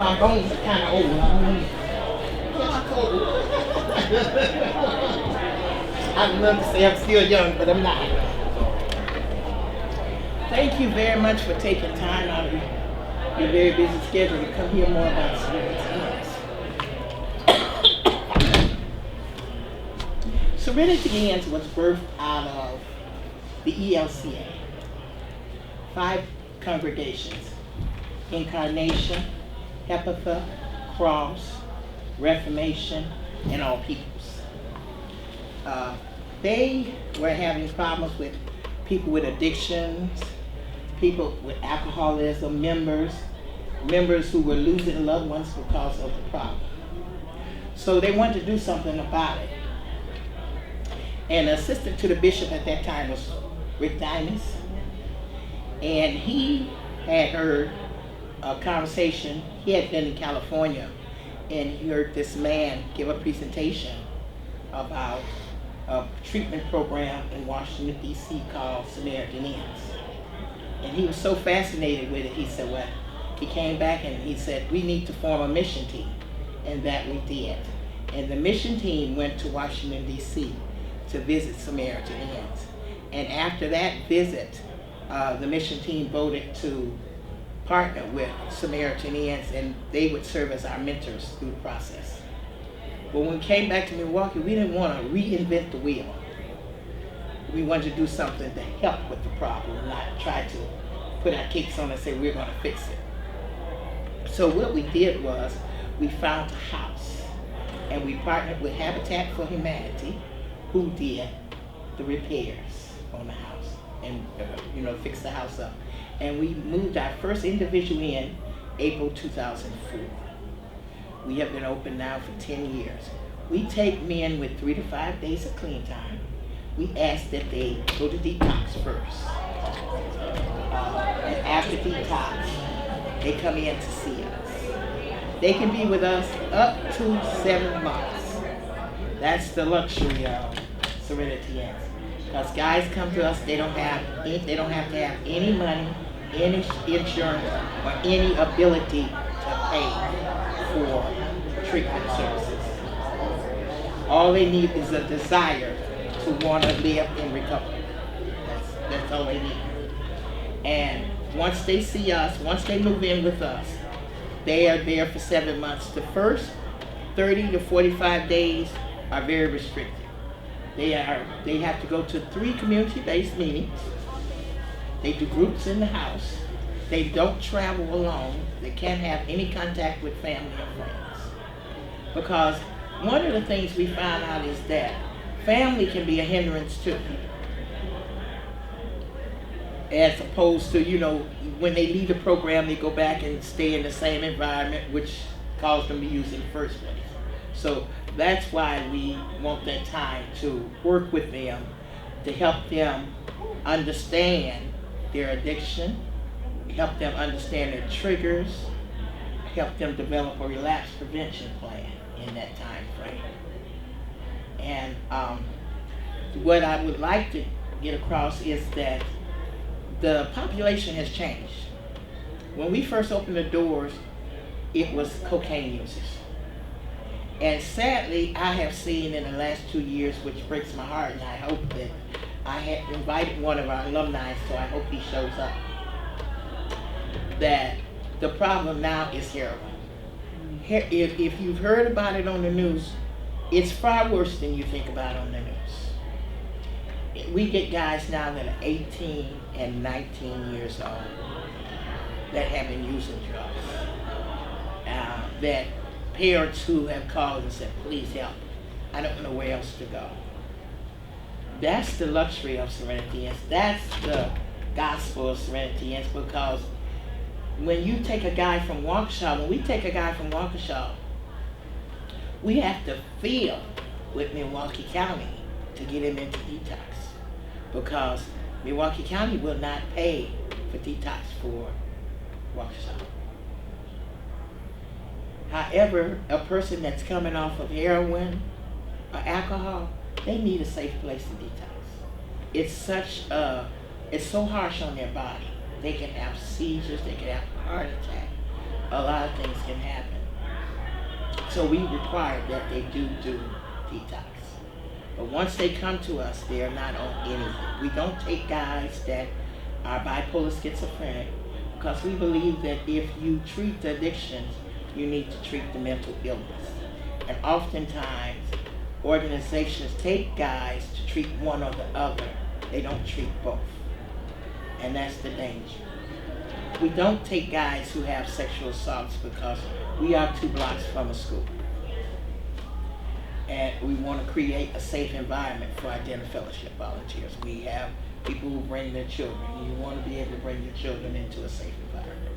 My bones are kind of old. I'd love to say I'm still young, but I'm not. Thank you very much for taking time out of your very busy schedule to come hear more about Serenity Inn. Serenity Inn was birthed out of the ELCA, 5 congregations: Incarnation, Hepatha, Cross, Reformation, and All Peoples. They were having problems with people with addictions, people with alcoholism, members who were losing loved ones because of the problem. So they wanted to do something about it. And the assistant to the bishop at that time was Rick Dimas, and he had heard a conversation. He had been in California, and he heard this man give a presentation about a treatment program in Washington, D.C. called Serenity Inn. And he was so fascinated with it, he said, well, he came back and he said, we need to form a mission team. And that we did. And the mission team went to Washington, D.C. to visit Serenity Inn. And after that visit, the mission team voted to partner with Samaritan Inns, and they would serve as our mentors through the process. But when we came back to Milwaukee, we didn't want to reinvent the wheel. We wanted to do something to help with the problem, not try to put our cakes on and say we're going to fix it. So what we did was we found a house, and we partnered with Habitat for Humanity, who did the repairs on the house and fixed the house up. And we moved our first individual in April 2004. We have been open now for 10 years. We take men with 3 to 5 days of clean time. We ask that they go to detox first. And after detox, they come in to see us. They can be with us up to 7 months. That's the luxury of Serenity Inn. Because guys come to us, they don't have to have any money, any insurance, or any ability to pay for treatment services. All they need is a desire to want to live in recovery. That's all they need. And once they see us, once they move in with us, they are there for 7 months. The first 30 to 45 days are very restricted. They have to go to 3 community-based meetings. They do groups in the house. They don't travel alone. They can't have any contact with family or friends. Because one of the things we found out is that family can be a hindrance too. As opposed to, when they leave the program, they go back and stay in the same environment, which caused them to use it in the first place. So that's why we want that time to work with them, to help them understand their addiction, help them understand their triggers, help them develop a relapse prevention plan in that time frame. And what I would like to get across is that the population has changed. When we first opened the doors, it was cocaine users. And sadly, I have seen in the last 2 years, which breaks my heart, and I hope that I had invited one of our alumni, so I hope he shows up, that the problem now is heroin. If you've heard about it on the news, it's far worse than you think about on the news. We get guys now that are 18 and 19 years old that have been using drugs, that parents who have called and said, please help, I don't know where else to go. That's the luxury of Serenity Inn. That's the gospel of Serenity Inn, because when you take a guy from Waukesha, we have to feel with Milwaukee County to get him into detox, because Milwaukee County will not pay for detox for Waukesha. However, a person that's coming off of heroin or alcohol, they need a safe place to detox. It's so harsh on their body. They can have seizures, they can have a heart attack. a lot of things can happen. So we require that they do detox. But once they come to us, they are not on anything. We don't take guys that are bipolar schizophrenic because we believe that if you treat the addictions, you need to treat the mental illness. And oftentimes, organizations take guys to treat one or the other. They don't treat both. And that's the danger. We don't take guys who have sexual assaults because we are 2 blocks from a school. And we want to create a safe environment for our dinner fellowship volunteers. We have people who bring their children. You want to be able to bring your children into a safe environment.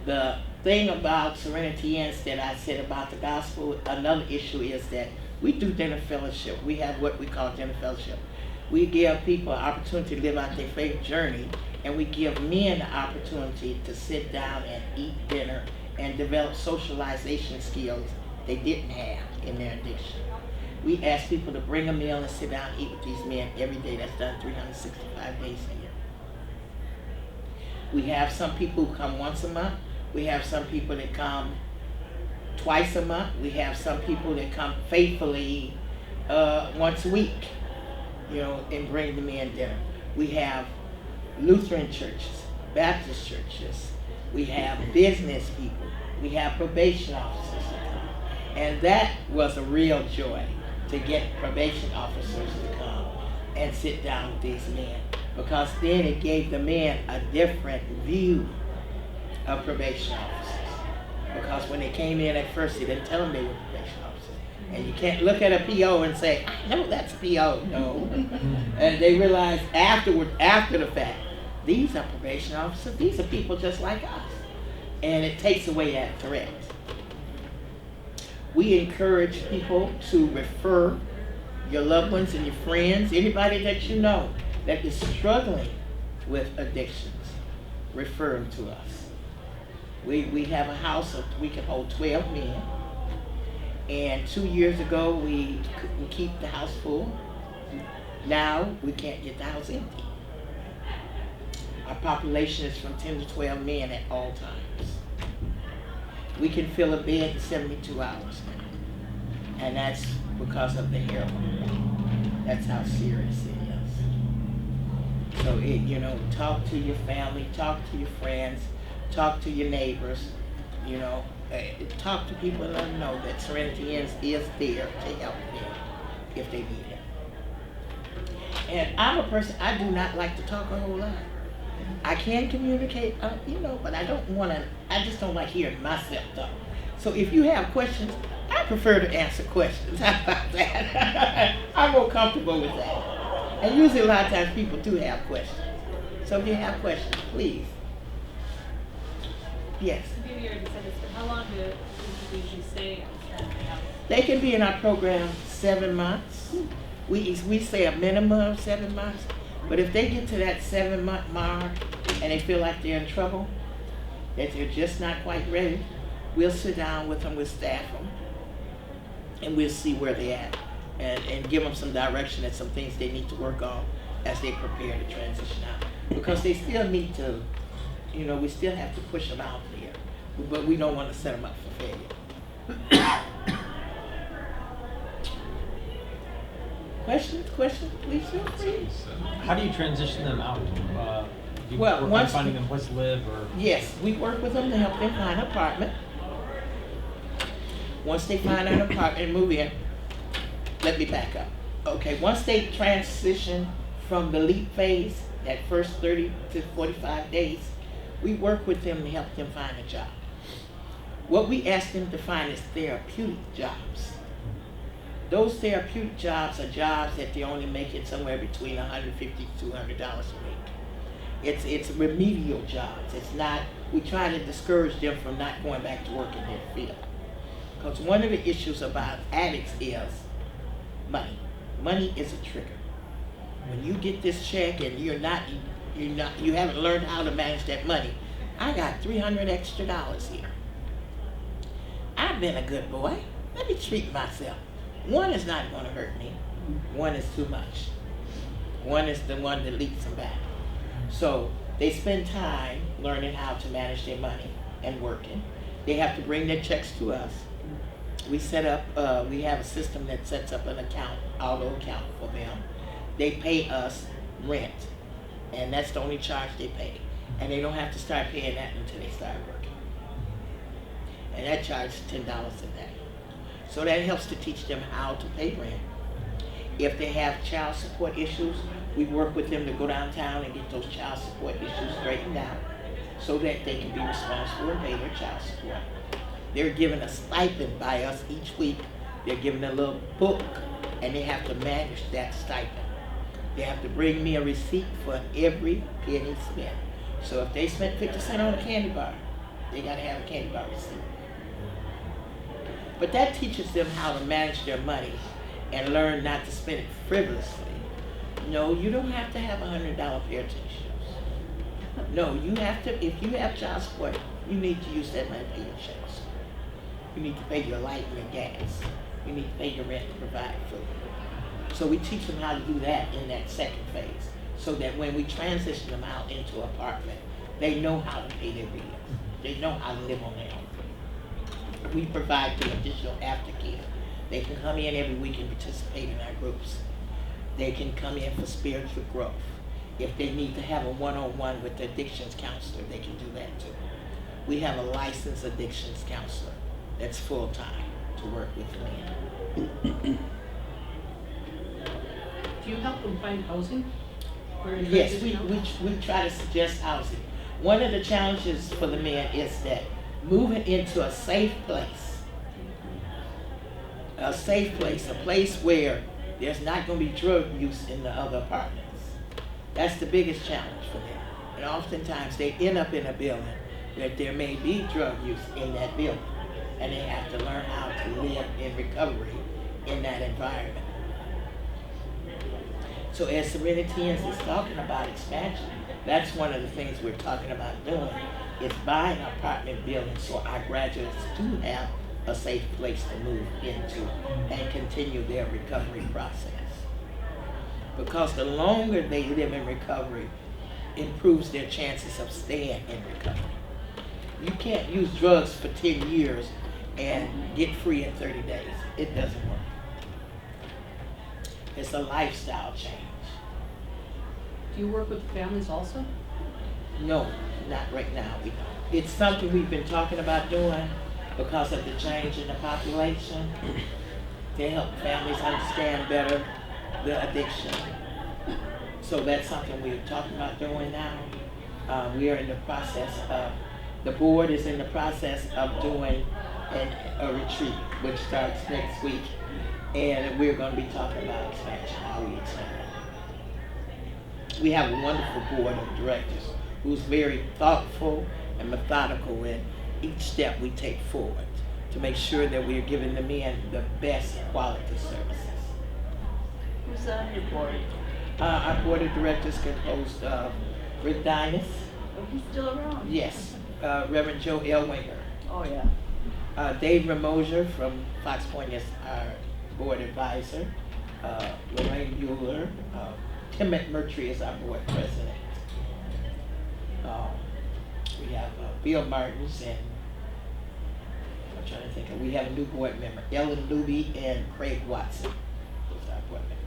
The thing about Serenity Inn that I said about the gospel, another issue is that we do dinner fellowship. We have what we call dinner fellowship. We give people an opportunity to live out their faith journey, and we give men the opportunity to sit down and eat dinner and develop socialization skills they didn't have in their addiction. We ask people to bring a meal and sit down and eat with these men every day. That's done 365 days a year. We have some people who come once a month. We have some people that come twice a month. We have some people that come faithfully once a week, and bring them in dinner. We have Lutheran churches, Baptist churches. We have business people. We have probation officers that come. And that was a real joy to get probation officers to come and sit down with these men, because then it gave the men a different view of probation officers. Because when they came in at first, they didn't tell them they were probation officers. And you can't look at a PO and say, I know that's a PO. No. And they realized after the fact, these are probation officers. These are people just like us. And it takes away that threat. We encourage people to refer your loved ones and your friends, anybody that you know that is struggling with addictions, refer them to us. We have a house we can hold 12 men, and 2 years ago we couldn't keep the house full. Now we can't get the house empty. Our population is from 10 to 12 men at all times. We can fill a bed in 72 hours now, and that's because of the heroin. That's how serious it is. So talk to your family, talk to your friends, talk to your neighbors, talk to people and let them know that Serenity Inn is there to help them if they need it. And I'm a person, I do not like to talk a whole lot. I can communicate, but I just don't like hearing myself talk. So if you have questions, I prefer to answer questions. How about that? I'm more comfortable with that. And usually a lot of times people do have questions. So if you have questions, please. Yes. Maybe you already said this, but how long do you usually stay? They can be in our program 7 months. We say a minimum of 7 months. But if they get to that 7-month mark and they feel like they're in trouble, that they're just not quite ready, we'll sit down with them, we'll staff them, and we'll see where they're at and give them some direction and some things they need to work on as they prepare to transition out. Because they still need to, we still have to push them out there, but we don't want to set them up for failure. Questions, please feel free. How do you transition them out? Do you work on finding them a place to live, or? Yes, we work with them to help them find an apartment. Once they find an apartment and move in, let me back up. Okay, once they transition from the LEAP phase, that first 30 to 45 days, we work with them to help them find a job. What we ask them to find is therapeutic jobs. Those therapeutic jobs are jobs that they only make it somewhere between $150 to $200 a week. It's remedial jobs. It's not, we try to discourage them from not going back to work in their field. Because one of the issues about addicts is money. Money is a trigger. When you get this check and you haven't learned how to manage that money, I got $300 extra here. I've been a good boy. Let me treat myself. One is not going to hurt me. One is too much. One is the one that leads them back. So They spend time learning how to manage their money and working. They have to bring their checks to us. We have a system that sets up an account, auto account for them. They pay us rent, and that's the only charge they pay. And they don't have to start paying that until they start working. And that charges $10 a day. So that helps to teach them how to pay rent. If they have child support issues, we work with them to go downtown and get those child support issues straightened out so that they can be responsible and pay their child support. They're given a stipend by us each week. They're given a little book, and they have to manage that stipend. They have to bring me a receipt for every penny spent. So if they spent 50 cents on a candy bar, they got to have a candy bar receipt. But that teaches them how to manage their money and learn not to spend it frivolously. No, you don't have to have $100 pair of tennis shoes. No, you have to, if you have child support, you need to use that money to pay your checks. You need to pay your light and your gas. You need to pay your rent to provide food. So we teach them how to do that in that second phase, so that when we transition them out into an apartment, they know how to pay their bills. They know how to live on their own. We provide them additional aftercare. They can come in every week and participate in our groups. They can come in for spiritual growth. If they need to have a one-on-one with the addictions counselor, they can do that too. We have a licensed addictions counselor that's full-time to work with men. Do you help them find housing? Yes, we try to suggest housing. One of the challenges for the men is that moving into a safe place, a place where there's not going to be drug use in the other apartments. That's the biggest challenge for them. And oftentimes they end up in a building that there may be drug use in that building, and they have to learn how to live in recovery in that environment. So as Serenity Inn is talking about expansion, that's one of the things we're talking about doing, is buying apartment buildings so our graduates do have a safe place to move into and continue their recovery process. Because the longer they live in recovery, improves their chances of staying in recovery. You can't use drugs for 10 years and get free in 30 days. It doesn't work. It's a lifestyle change. Do you work with families also? No, not right now. We don't. It's something we've been talking about doing because of the change in the population to help families understand better the addiction. So that's something we're talking about doing now. We are in the process of, the board is in the process of doing a retreat, which starts next week. And we're going to be talking about expansion, how we expand. We have a wonderful board of directors who's very thoughtful and methodical in each step we take forward to make sure that we're giving the men the best quality services. Who's on your board? Our board of directors composed of Rick Dinas. Oh, he's still around? Yes. Reverend Joe L. Winger. Oh, yeah. Dave Ramosier from Fox Point is our board advisor. Lorraine Bueller. Tim McMurtry is our board president. We have Bill Martins, and I'm trying to think of, we have a new board member, Ellen Luby and Craig Watson. Those are our board members.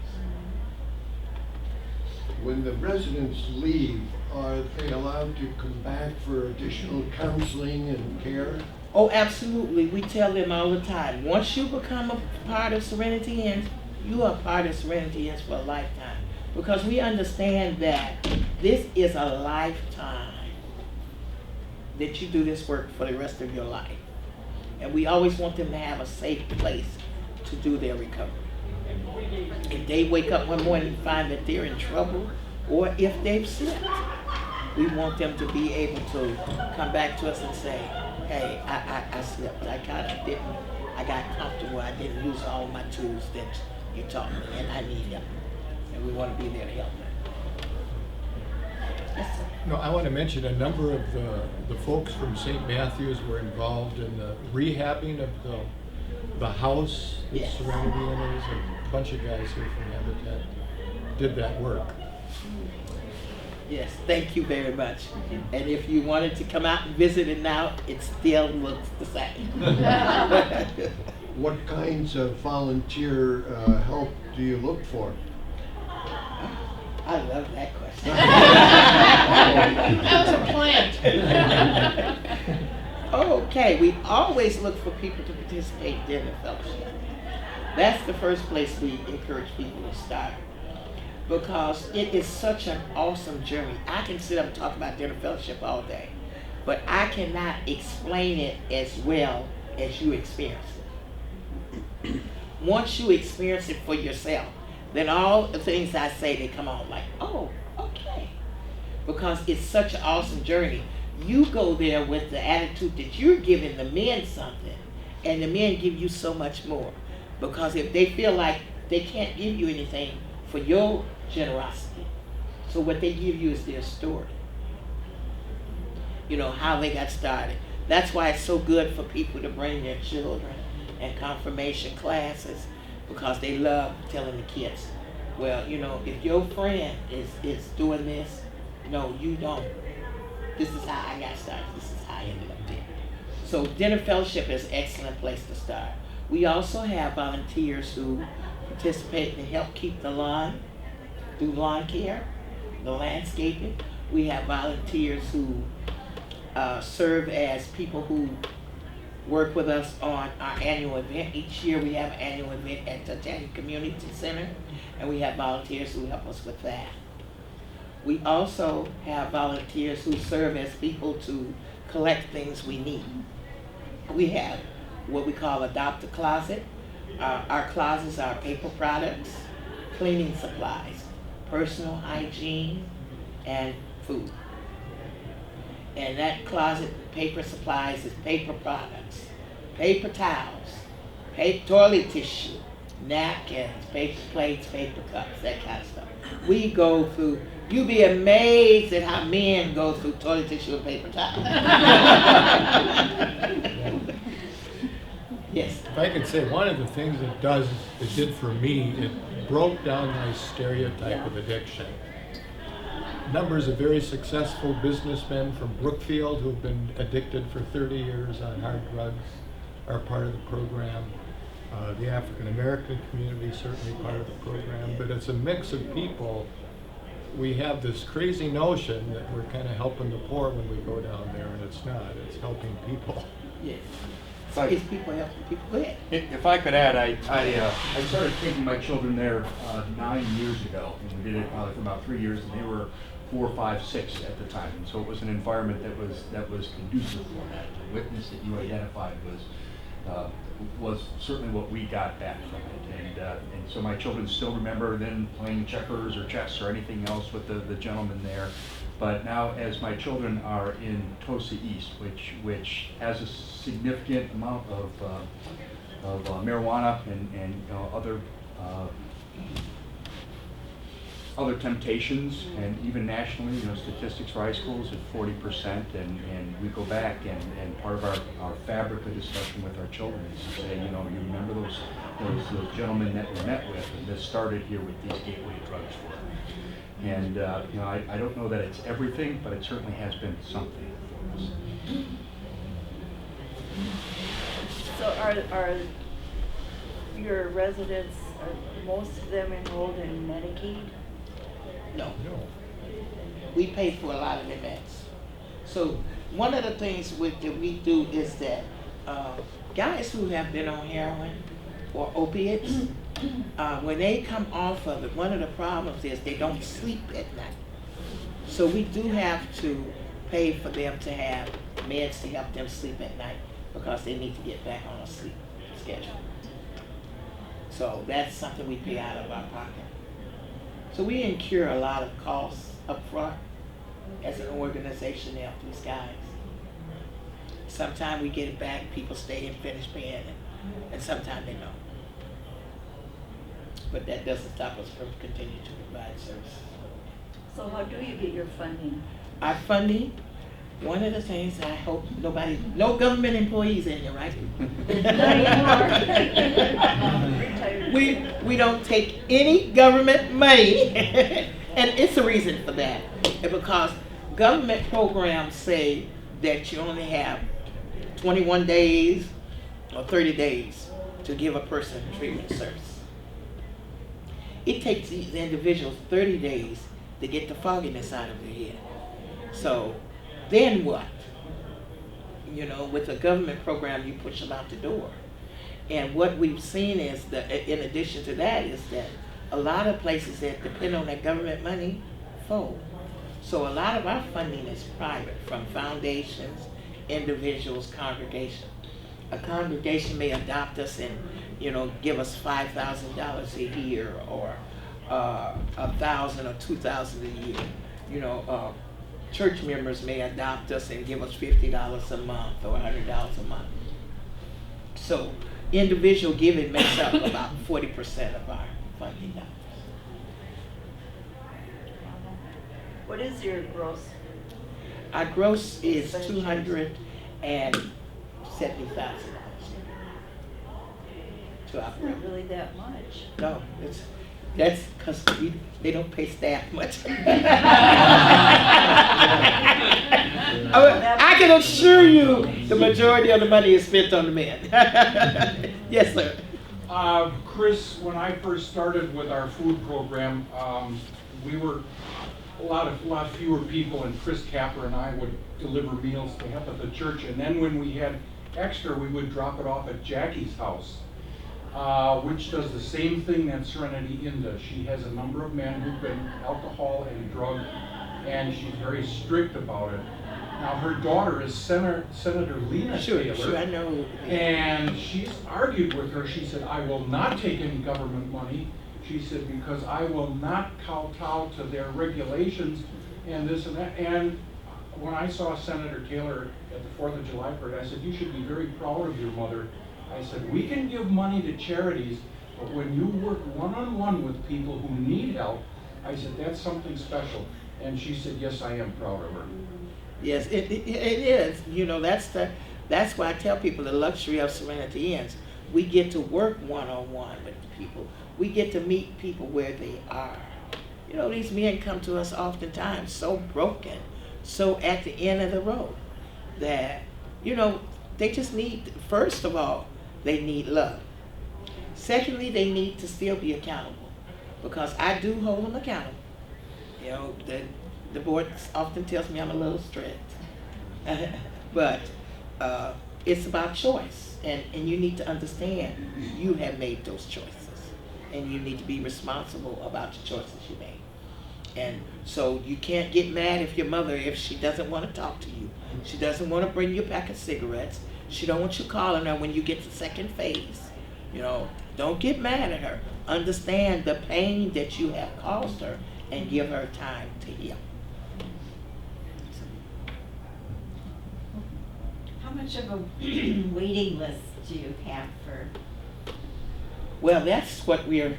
When the residents leave, are they allowed to come back for additional counseling and care? Oh, absolutely. We tell them all the time, once you become a part of Serenity Inn, you are part of Serenity Inn for a lifetime. Because we understand that this is a lifetime that you do this work for the rest of your life. And we always want them to have a safe place to do their recovery. If they wake up one morning and find that they're in trouble, or if they've slipped, we want them to be able to come back to us and say, hey, I slipped. I got comfortable. I didn't use all my tools that you taught me, and I need help. And we want to be there to help them. Yes, sir. No, I want to mention a number of the folks from St. Matthew's were involved in the rehabbing of the house that Yes. Serenity Inn is. A bunch of guys here from Habitat did that work. Yes, thank you very much. And if you wanted to come out and visit it now, it still looks the same. What kinds of volunteer help do you look for? I love that question. That was a plant. Okay, we always look for people to participate in the fellowship. That's the first place we encourage people to start, because it is such an awesome journey. I can sit up and talk about dinner fellowship all day, but I cannot explain it as well as you experience it. Once you experience it for yourself, then all the things I say, they come on like, oh, okay. Because it's such an awesome journey. You go there with the attitude that you're giving the men something, and the men give you so much more. Because if they feel like they can't give you anything for your generosity, so what they give you is their story. You know, how they got started. That's why it's so good for people to bring their children and confirmation classes, because they love telling the kids, well, you know, if your friend is doing this, no, you don't. This is how I got started. This is how I ended up there. So dinner fellowship is an excellent place to start. We also have volunteers who participate and help keep the lawn, do lawn care, the landscaping. We have volunteers who serve as people who work with us on our annual event. Each year we have an annual event at the Titanic Community Center, and we have volunteers who help us with that. We also have volunteers who serve as people to collect things we need. We have what we call Adopt a Closet. Our closets are paper products, cleaning supplies, personal hygiene, and food. And that closet, paper supplies, is paper products, paper towels, paper toilet tissue, napkins, paper plates, paper cups, that kind of stuff. We go through, you'd be amazed at how men go through toilet tissue and paper towels. Yes. If I could say, one of the things it did for me, it broke down my stereotype of addiction. Numbers of very successful businessmen from Brookfield who've been addicted for 30 years on hard drugs are part of the program. The African American community is certainly part of the program, but it's a mix of people. We have this crazy notion that we're kind of helping the poor when we go down there, and it's not. It's helping people. Yes. If It's people helping people. Go ahead. if I could add, I started taking my children there 9 years ago, and we did it for about 3 years, and they were 4, 5, 6 at the time, and so it was an environment that was conducive for that. The witness that you identified was certainly what we got back from it, and so my children still remember then playing checkers or chess or anything else with the gentleman there. But now, as my children are in Tosa East, which has a significant amount of marijuana and other temptations, and even nationally, statistics for high schools at 40%, and we go back and part of our fabric of discussion with our children is to say, you remember those gentlemen that we met with, and this started here with these gateway drugs for them. And I don't know that it's everything, but it certainly has been something for us. So are your residents, are most of them enrolled in Medicaid? No. We pay for a lot of events. So one of the things that we do is that guys who have been on heroin or opiates, when they come off of it, one of the problems is they don't sleep at night. So we do have to pay for them to have meds to help them sleep at night, because they need to get back on a sleep schedule. So that's something we pay out of our pocket. So we incur a lot of costs up front as an organization to help these guys. Sometimes we get it back, people stay and finish paying it, and sometimes they don't. But that doesn't stop us from continuing to provide service. So how do you get your funding? Our funding, one of the things I hope no government employees in here, right? We don't take any government money, and it's a reason for that. And because government programs say that you only have 21 days or 30 days to give a person treatment service. It takes these individuals 30 days to get the fogginess out of their head. So then what? You know, with a government program, you push them out the door. And what we've seen is that, in addition to that, is that a lot of places that depend on that government money fold. So a lot of our funding is private, from foundations, individuals, congregations. A congregation may adopt us and, you know, give us $5,000 a year, or $1,000 or $2,000 a year. You know, church members may adopt us and give us $50 a month or $100 a month. So individual giving makes up about 40% of our funding dollars. What is your gross? Our gross is Expenditure. $270,000 to Not operate. really that much. No, that's because they don't pay staff much. I can assure you the majority of the money is spent on the men. Yes, sir. Chris, when I first started with our food program, we were a lot fewer people, and Chris Capper and I would deliver meals to help at the church. And then when we had extra, we would drop it off at Jackie's house, which does the same thing that Serenity Inn does. She has a number of men who've been alcohol and drug, and she's very strict about it. Now, her daughter is Senator Lena Taylor. Sure, I know. And she's argued with her. She said, I will not take any government money. She said, because I will not kowtow to their regulations and this and that. And when I saw Senator Taylor at the 4th of July parade, I said, you should be very proud of your mother. I said, we can give money to charities, but when you work one-on-one with people who need help, I said, that's something special. And she said, yes, I am proud of her. Yes, it is. You know, that's why I tell people the luxury of Serenity Inns. We get to work one-on-one with people. We get to meet people where they are. You know, these men come to us oftentimes so broken, so at the end of the road, that, you know, they just need, first of all, they need love. Secondly, they need to still be accountable, because I do hold them accountable. You know, the board often tells me I'm a little strict, but it's about choice, and you need to understand you have made those choices, and you need to be responsible about the choices you made. And so you can't get mad if your mother, if she doesn't want to talk to you, she doesn't want to bring you a pack of cigarettes, she don't want you calling her when you get to second phase. You know, don't get mad at her. Understand the pain that you have caused her and give her time to heal. How much of a waiting list do you have for? Well, that's what I'm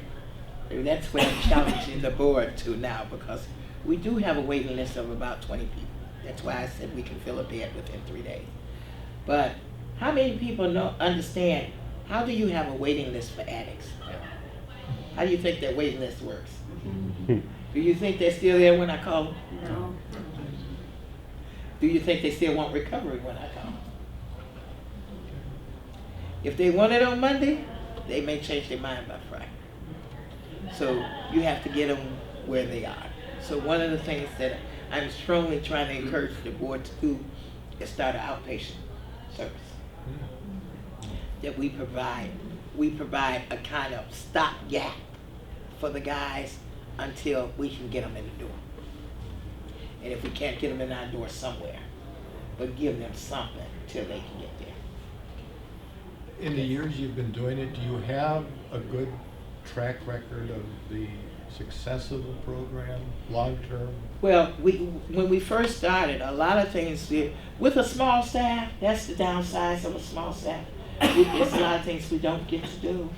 challenging the board to now, because we do have a waiting list of about 20 people. That's why I said we can fill a bed within 3 days. But how many people understand, how do you have a waiting list for addicts? How do you think that waiting list works? Do you think they're still there when I call them? No. Do you think they still want recovery when I call them? If they want it on Monday, they may change their mind by Friday. So you have to get them where they are. So one of the things that I'm strongly trying to encourage the board to do is start an outpatient service that we provide. We provide a kind of stopgap for the guys until we can get them in the door. And if we can't get them in our door somewhere, but give them something till they can get there. In the years you've been doing it, do you have a good track record of the success of the program, long-term? Well, when we first started, a lot of things, with a small staff, that's the downside of a small staff. There's a lot of things we don't get to do.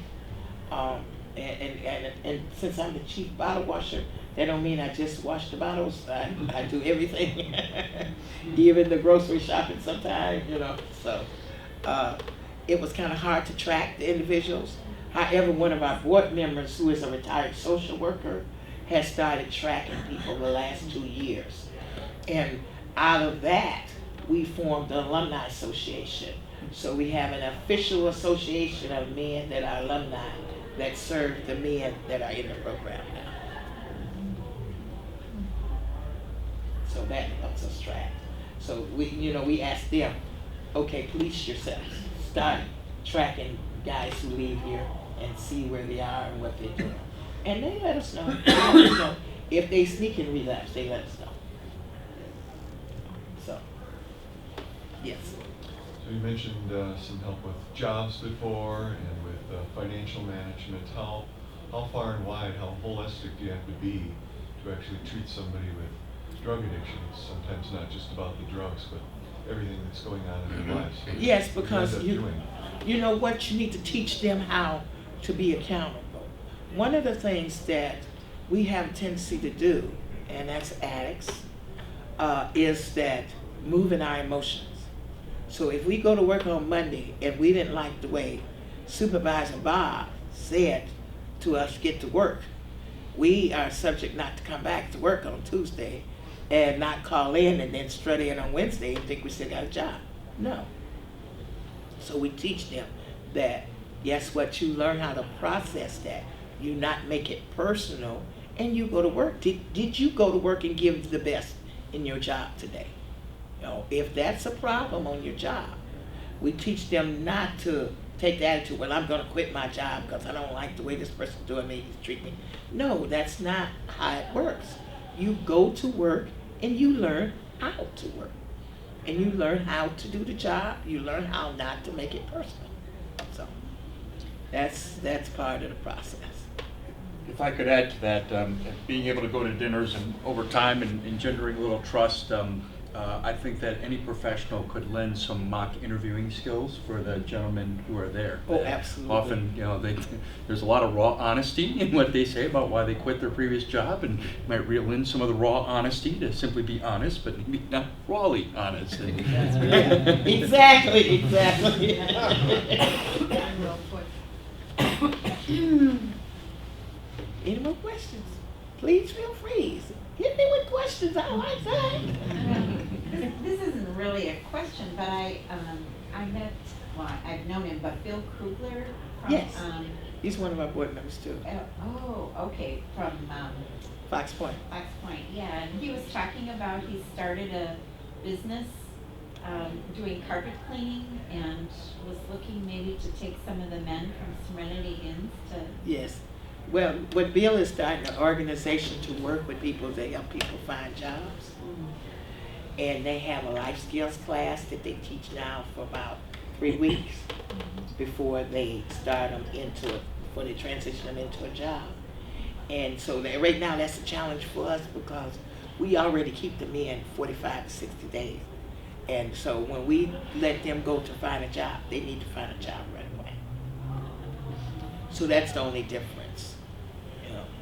And since I'm the chief bottle washer, that don't mean I just wash the bottles. I do everything, even the grocery shopping sometimes, you know. So it was kind of hard to track the individuals. However, one of our board members, who is a retired social worker, has started tracking people the last 2 years. And out of that, we formed the Alumni Association. So we have an official association of men that are alumni that serve the men that are in the program now. So that helps us track. So we ask them, okay, police yourselves. Start tracking guys who leave here and see where they are and what they're doing. And they let us know. They let us know. If they sneak and relapse, they let us know. So, yes. So you mentioned some help with jobs before and with financial management. How far and wide, how holistic do you have to be to actually treat somebody with drug addiction? It's sometimes not just about the drugs, but everything that's going on in their lives. So Yes, because you know what, you need to teach them how to be accountable. One of the things that we have a tendency to do, and that's addicts, is that moving our emotions. So if we go to work on Monday and we didn't like the way Supervisor Bob said to us, get to work, we are subject not to come back to work on Tuesday and not call in and then strut in on Wednesday and think we still got a job. No. So we teach them that, guess what, you learn how to process that. You not make it personal, and you go to work. Did you go to work and give the best in your job today? You know, if that's a problem on your job, we teach them not to take the attitude, well, I'm going to quit my job because I don't like the way this person's doing me, he's treating me. No, that's not how it works. You go to work and you learn how to work. And you learn how to do the job. You learn how not to make it personal. So that's part of the process. If I could add to that, being able to go to dinners and over time and engendering a little trust, I think that any professional could lend some mock interviewing skills for the gentlemen who are there. Oh, absolutely. Often, there's a lot of raw honesty in what they say about why they quit their previous job, and might reel in some of the raw honesty to simply be honest, but maybe not rawly honest. Exactly. Any more questions? Please feel free. Hit me with questions. I like that. This isn't really a question, but I met, well, I've known him, but Phil Krugler from, Yes. He's one of our board members too. Okay, from Fox Point. Fox Point, yeah, and he was talking about he started a business doing carpet cleaning and was looking maybe to take some of the men from Serenity Inns to. Yes. Well, what Bill is starting an organization to work with people to help people find jobs. And they have a life skills class that they teach now for about 3 weeks before they start them before they transition them into a job. And so right now that's a challenge for us because we already keep them in 45 to 60 days. And so when we let them go to find a job, they need to find a job right away. So that's the only difference.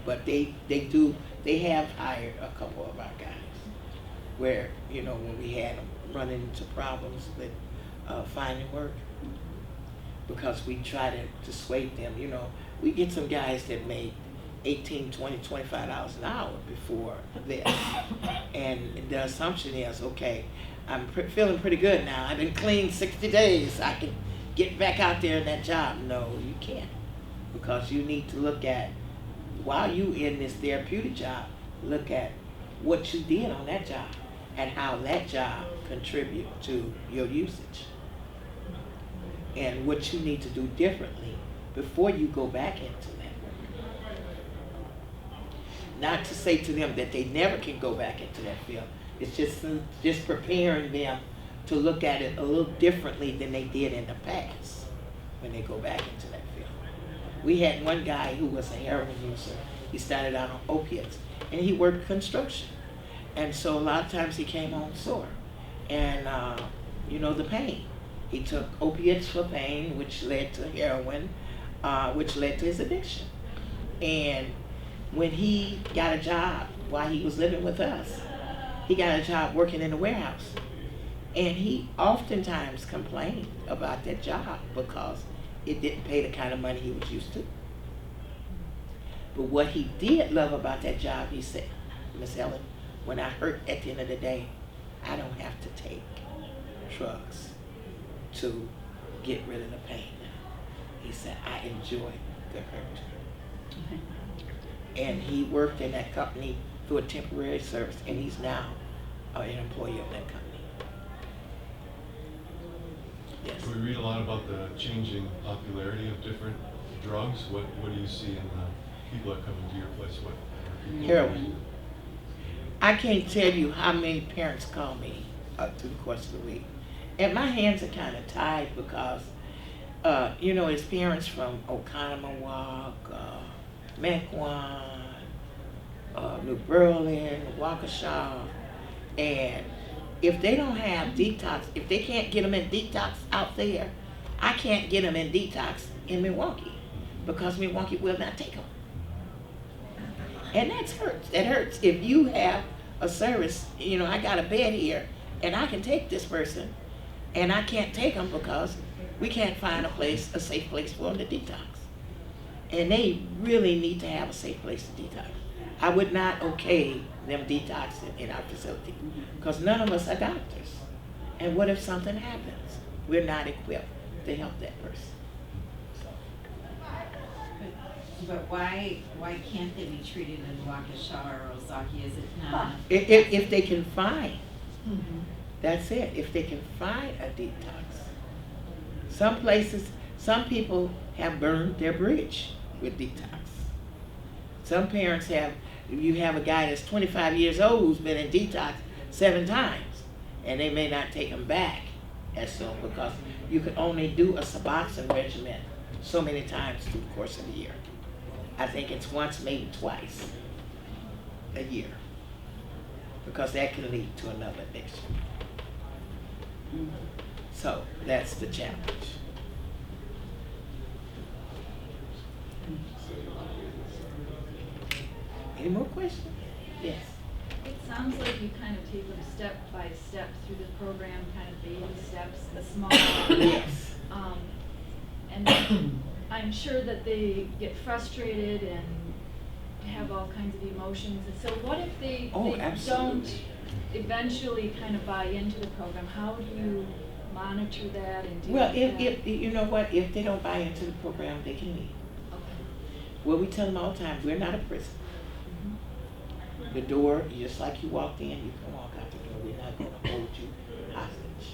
But they have hired a couple of our guys where, when we had them running into problems with finding work, because we try to dissuade them. We get some guys that made $18, $20, $25 an hour before this. And the assumption is, okay, I'm feeling pretty good now. I've been clean 60 days. I can get back out there in that job. No, you can't. Because you need to look at, while you in this therapeutic job, look at what you did on that job and how that job contribute to your usage. And what you need to do differently before you go back into that. Not to say to them that they never can go back into that field. It's just preparing them to look at it a little differently than they did in the past when they go back into that field. We had one guy who was a heroin user. He started out on opiates, and he worked construction. And so a lot of times he came home sore. And, the pain. He took opiates for pain, which led to heroin, which led to his addiction. And when he got a job while he was living with us, he got a job working in the warehouse. And he oftentimes complained about that job because it didn't pay the kind of money he was used to. But what he did love about that job, he said, Miss Ellen, when I hurt at the end of the day, I don't have to take drugs to get rid of the pain. He said, I enjoy the hurt. And he worked in that company through a temporary service, and he's now an employee of that company. Yes. We read a lot about the changing popularity of different drugs. What do you see in the people that come into your place? What Heroin. I can't tell you how many parents call me through the course of the week. And my hands are kind of tied because, you know, it's parents from Oconomowoc, Mequon, New Berlin, Waukesha, and if they don't have detox, if they can't get them in detox out there, I can't get them in detox in Milwaukee because Milwaukee will not take them. And that hurts. That hurts. If you have a service, you know, I got a bed here and I can take this person and I can't take them because we can't find a safe place for them to detox. And they really need to have a safe place to detox. I would not okay them detoxing in our facility because none of us are doctors. And what if something happens? We're not equipped to help that person. But why can't they be treated in Waukesha or Ozaki? Is it not? If they can find, Mm-hmm. that's it. If they can find a detox. Some places, some people have burned their bridge with detox. Some parents have, you have a guy that's 25 years old who's been in detox 7 times, and they may not take him back as soon because you can only do a Suboxone regimen so many times through the course of the year. I think it's once, maybe twice a year, because that can lead to another addiction. So that's the challenge. Any more questions? Yes. It sounds like you kind of take them step by step through the program, kind of baby steps, the small. Yes. And I'm sure that they get frustrated and have all kinds of emotions. And so what if they don't eventually kind of buy into the program? How do you monitor that and deal Well, with that? if you know what, if they don't buy into the program, they can leave. Okay. Well, we tell them all the time, we're not a prison. The door, just like you walked in, you can walk out the door. We're not going to hold you hostage.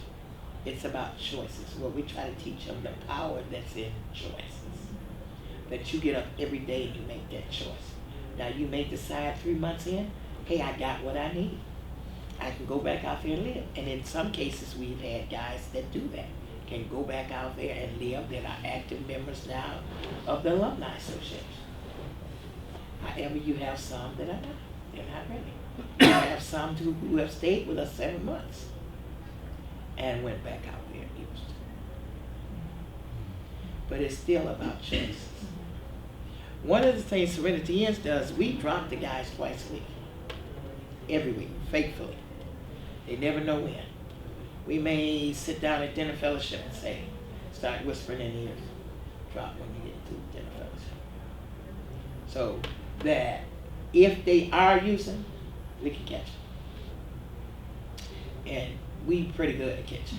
It's about choices. Well, we try to teach them the power that's in choices. That you get up every day and you make that choice. Now, you may decide 3 months in, hey, I got what I need. I can go back out there and live. And in some cases, we've had guys that do that. Can go back out there and live, that are active members now of the Alumni Association. However, you have some that are not. They're not ready. I have some who have stayed with us 7 months and went back out there and used it. But it's still about choices. One of the things Serenity Inn does, we drop the guys twice a week. Every week, faithfully. They never know when. We may sit down at dinner fellowship and say, start whispering in ears, drop when you get to dinner fellowship. So that if they are using, we can catch them. And we pretty good at catching.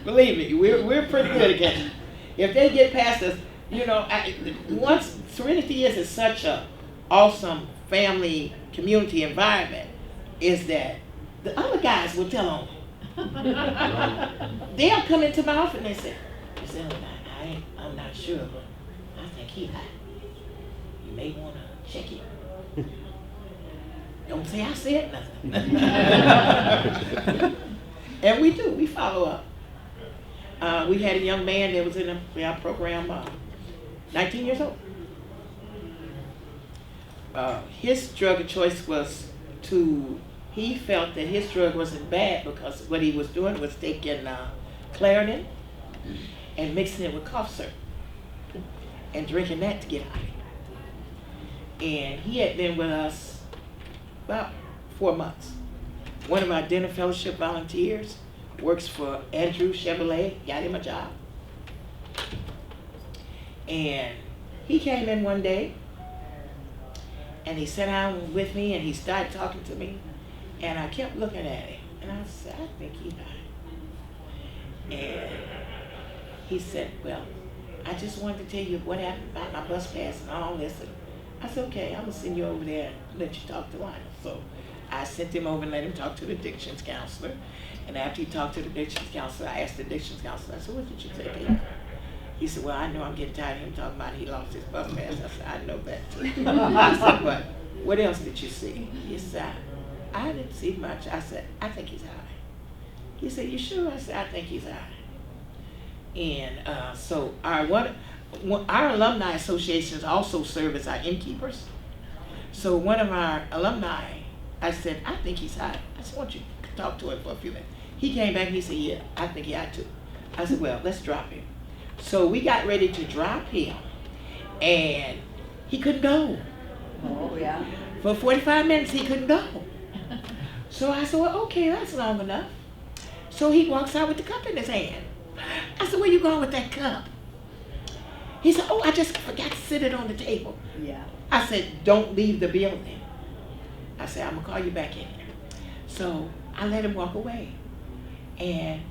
Believe me, we're pretty good at catching. If they get past us, you know, once Serenity is such a awesome family community environment, is that the other guys will tell on them. They'll come into my office and they say, I'm not sure, but I think he high. You may want to check it. Don't say I said nothing. And we do, we follow up. We had a young man that was in our program, 19 years old. His drug of choice was he felt that his drug wasn't bad because what he was doing was taking Claritin and mixing it with cough syrup and drinking that to get high. And he had been with us about 4 months. One of our dinner fellowship volunteers works for Andrew Chevrolet, got him a job. And He came in one day and he sat down with me and he started talking to me, and I kept looking at him and I said, I think he's high. And he said, well, I just wanted to tell you what happened about my bus pass and all this. And I said, okay, I'm gonna send you over there and let you talk to Lionel. So I sent him over and let him talk to the addictions counselor. And after he talked to the addictions counselor, I asked the addictions counselor, I said, what did you say to him? He said, well, I know I'm getting tired of him talking about he lost his bus pass. I said, I know that too. I said, but what else did you see? He said, I didn't see much. I said, I think he's high. He said, you sure? I said, I think he's high. And so our alumni associations also serve as our innkeepers. So one of our alumni, I said, I think he's high. I just want you to talk to him for a few minutes. He came back and he said, yeah, I think he high too. I said, well, let's drop him. So we got ready to drop him, and he couldn't go. Oh, yeah. For 45 minutes, he couldn't go. So I said, well, okay, that's long enough. So he walks out with the cup in his hand. I said, where you going with that cup? He said, oh, I just forgot to sit it on the table. Yeah. I said, don't leave the building. I said, I'm going to call you back in here. So I let him walk away. And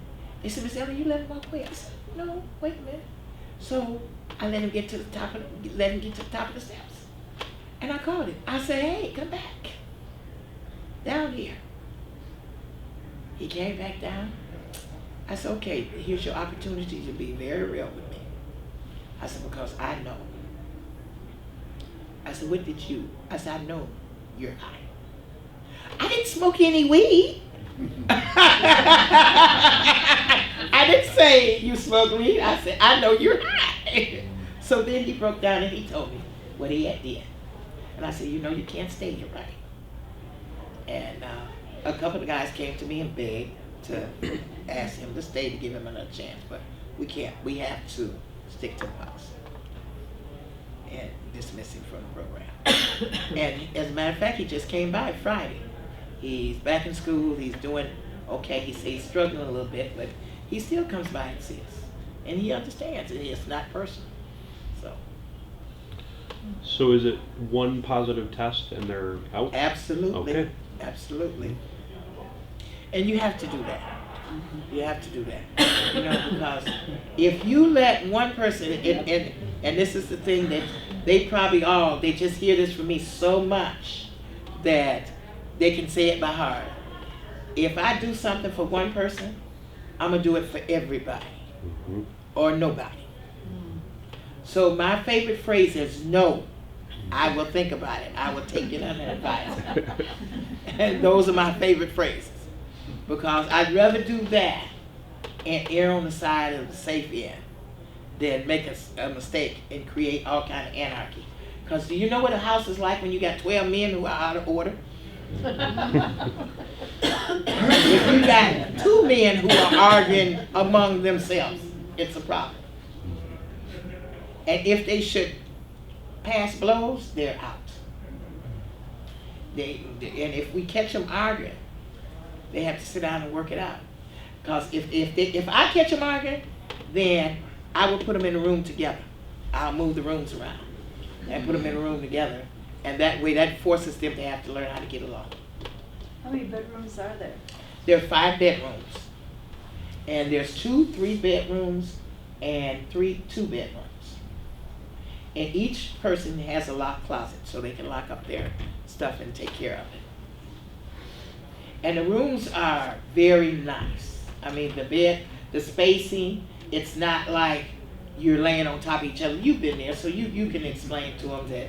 they said, Miss Ellen, you let him walk away? I said, no, wait a minute. So I let him get to the top of the steps. And I called him. I said, hey, come back. Down here. He came back down. I said, okay, here's your opportunity to be very real with me. I said, because I know. I said, what did you? I said, I know you're high. I didn't smoke any weed. I didn't say you smoke weed. I said, I know you're high. So then he broke down and he told me what he had did. And I said, you know, you can't stay here, right? And a couple of guys came to me and begged to ask him to stay to give him another chance, but we can't. We have to stick to the policy and dismiss him from the program. And as a matter of fact, he just came by Friday. He's back in school. He's doing okay. He says he's struggling a little bit, but he still comes by and sees us, and he understands it. It's not personal. So is it one positive test and they're out? Absolutely. Okay. Absolutely. And you have to do that. You have to do that. You know, because if you let one person, and this is the thing that they just hear this from me so much that they can say it by heart. If I do something for one person, I'm going to do it for everybody or nobody. So my favorite phrase is, no, I will think about it. I will take it under advice. And those are my favorite phrases. Because I'd rather do that and err on the side of the safe end than make a mistake and create all kind of anarchy. Because do you know what a house is like when you got 12 men who are out of order? If you got 2 men who are arguing among themselves, it's a problem. And if they should pass blows, they're out. And if we catch them arguing, they have to sit down and work it out. Because if I catch them arguing, then I will put them in a room together. I'll move the rooms around and put them in a room together. And that way, that forces them to have to learn how to get along. How many bedrooms are there? There are 5 bedrooms. And there's 2 3-bedrooms and 2 bedrooms. And each person has a locked closet so they can lock up their stuff and take care of it. And the rooms are very nice. I mean, the bed, the spacing, it's not like you're laying on top of each other. You've been there, so you can explain to them that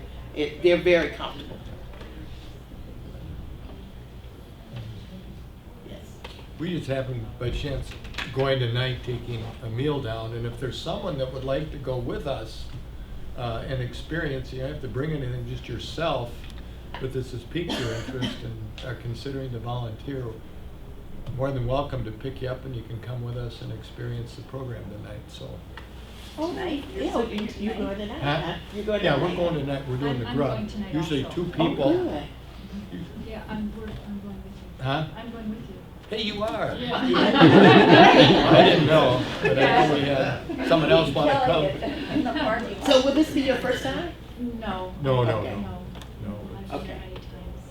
they're very comfortable. Yes. We just happened by chance going tonight, taking a meal down, and if there's someone that would like to go with us and experience, you don't have to bring anything, just yourself, but this has piqued your interest and are considering to volunteer, more than welcome to pick you up and you can come with us and experience the program tonight. So. Oh, nice. Yeah, you're going tonight. Huh? You're going yeah, tonight. we're going tonight. We're doing the I'm grub. going tonight Usually also. 2 people. Oh, good. Yeah, I'm going with you. Huh? I'm going with you. Hey, you are. Yeah. I didn't know, but I know we had someone else want to come. In the parking lot. So will this be your first time? No. No, Okay. no. I've been Okay. there many times.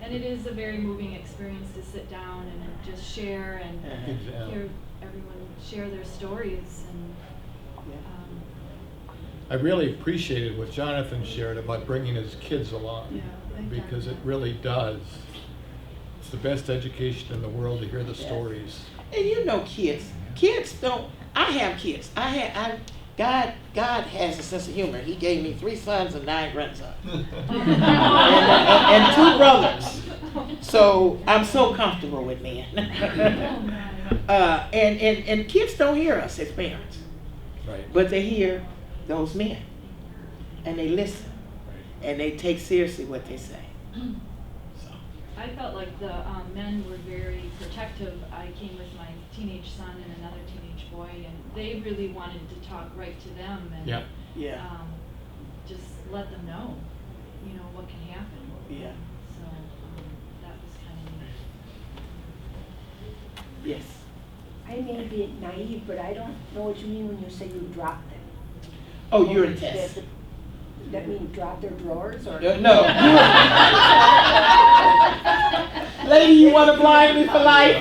And it is a very moving experience to sit down and just share and Uh-huh. hear everyone share their stories and, I really appreciated what Jonathan shared about bringing his kids along, yeah, thank God. because it really does. It's the best education in the world to hear the stories. And you know kids don't, I have kids. God has a sense of humor. He gave me 3 sons and 9 grandsons. and 2 brothers. So I'm so comfortable with men. And kids don't hear us as parents, Right. but they hear those men. And they listen. And they take seriously what they say. So. I felt like the men were very protective. I came with my teenage son and another teenage boy, and they really wanted to talk right to them and Yeah. just let them know, what can happen. Yeah. So that was kind of neat. Yes. I may be naive, but I don't know what you mean when you say you dropped them. Oh, urine test. That mean drop their drawers or? No. Lady, you want to blind me for life?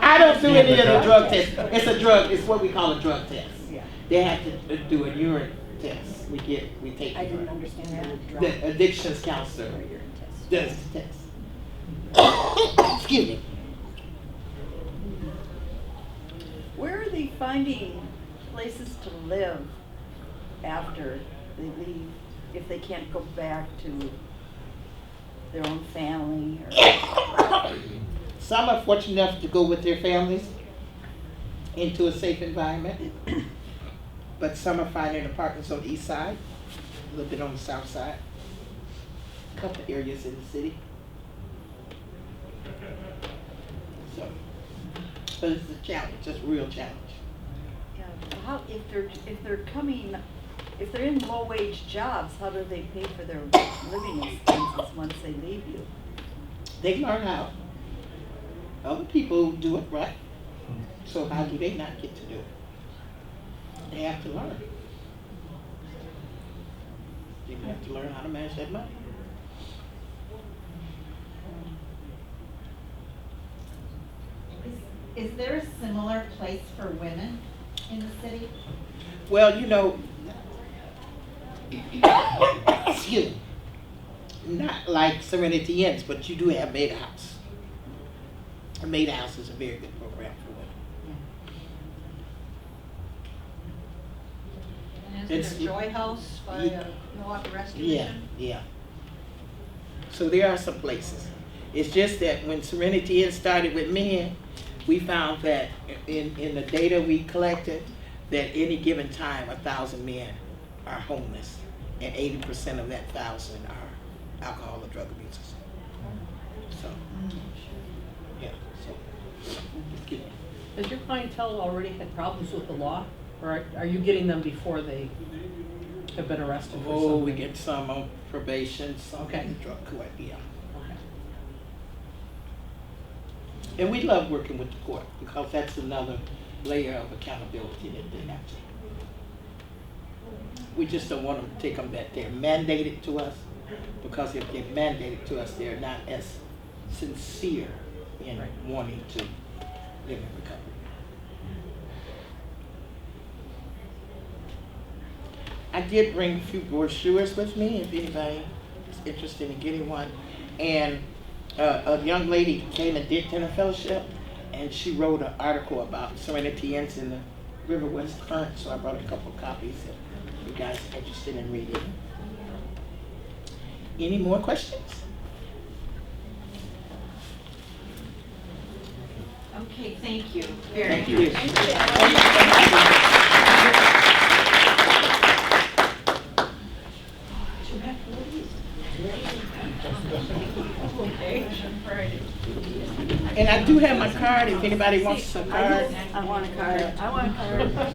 I don't do any of the drug tests. It's a drug. It's what we call a drug test. Yeah. They have to do a urine test. We take. I didn't understand that. Drop The addictions counselor or urine test. does the test. Excuse me. Where are they finding places to live after they leave, if they can't go back to their own family? Or Some are fortunate enough to go with their families into a safe environment, but some are finding apartments on the east side, a little bit on the south side, a couple of areas in the city. So, but it's a challenge, it's a real challenge. yeah, how, if they're in low-wage jobs, how do they pay for their living expenses once they leave you? They learn how. Other people do it right. So how do they not get to do it? They have to learn. You have to learn how to manage that money. Is there a similar place for women in the city? Well, excuse me, not like Serenity Inns, but you do have Maid House. A Maid House is a very good program for women. And isn't there a Joy House by Milwaukee Rescue Mission? Yeah. So there are some places. It's just that when Serenity Inn started with men, we found that in the data we collected, that any given time 1,000 men are homeless, and 80% of that 1,000 are alcohol or drug abusers. So, yeah. So, excuse me. Has your clientele already had problems with the law? Or are you getting them before they have been arrested for something? Oh, we get some on probation, some Okay. in drug court, yeah. Okay. And we love working with the court because that's another layer of accountability that they have to. We just don't want them to take them that they're mandated to us, because if they're mandated to us, they're not as sincere in wanting to live in recovery. I did bring a few brochures with me if anybody is interested in getting one. And a young lady came and did Tenor Fellowship, and she wrote an article about Serenity Inns in the River West Current, so I brought a couple of copies if you guys are interested in reading. Any more questions? Okay, thank you very Thank you. And I do have my card if anybody wants a card. I want a card.